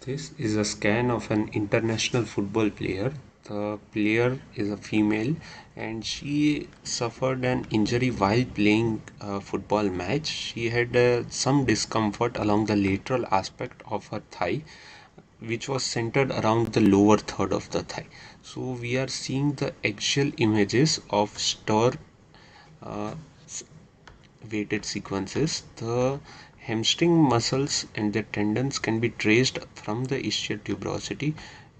This is a scan of an international football player. The player is a female and she suffered an injury while playing a football match. She had some discomfort along the lateral aspect of her thigh, which was centered around the lower third of the thigh. So we are seeing the axial images of stir uh, weighted sequences. The hamstring muscles and their tendons can be traced from the ischial tuberosity.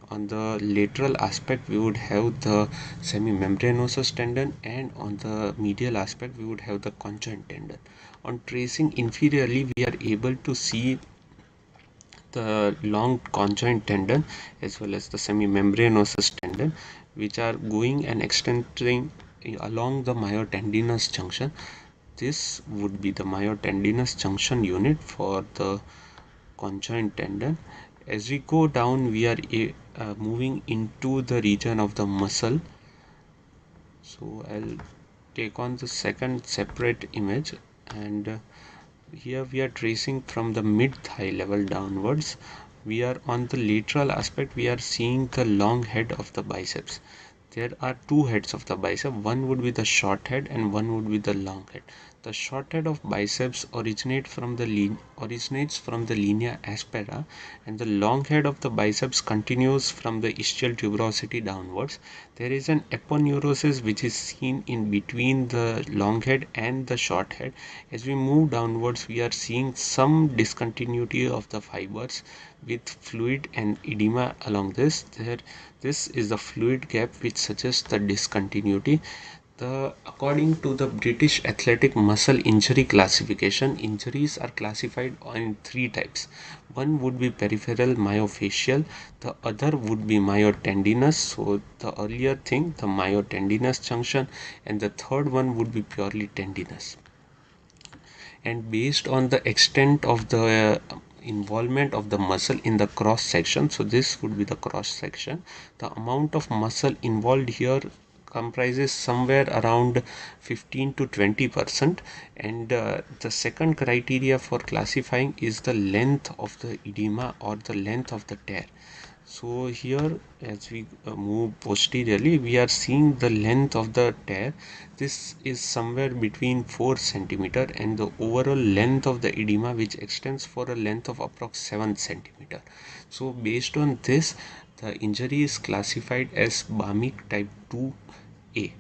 On the lateral aspect, we would have the semimembranosus tendon, and on the medial aspect, we would have the conjoint tendon. On tracing inferiorly, we are able to see the long conjoint tendon as well as the semimembranosus tendon, which are going and extending along the myotendinous junction. This would be the myotendinous junction unit for the conjoint tendon. As we go down, we are moving into the region of the muscle. So I'll take on the second separate image, and here we are tracing from the mid thigh level downwards. We are on the lateral aspect. We are seeing the long head of the biceps. There are two heads of the bicep. One would be the short head and one would be the long head. The short head of biceps originates from the linea aspera, and the long head of the biceps continues from the ischial tuberosity downwards. There is an aponeurosis which is seen in between the long head and the short head. As we move downwards, we are seeing some discontinuity of the fibers with fluid and edema along this. This is the fluid gap which suggests the discontinuity. According to the British Athletic Muscle Injury Classification, injuries are classified in three types. One would be peripheral myofascial, the other would be myotendinous, so the earlier thing, the myotendinous junction, and the third one would be purely tendinous. And based on the extent of the involvement of the muscle in the cross section, so this would be the cross section, the amount of muscle involved here comprises somewhere around 15 to 20%. And the second criteria for classifying is the length of the edema or the length of the tear. So here, as we move posteriorly, we are seeing the length of the tear. This is somewhere between 4 centimeter, and the overall length of the edema, which extends for a length of approx 7 centimeter. So based on this, the injury is classified as BAMIC type 2A.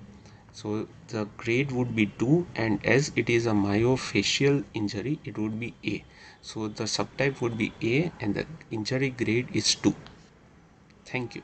So the grade would be 2, and as it is a myofascial injury, it would be A. So the subtype would be A and the injury grade is 2. Thank you.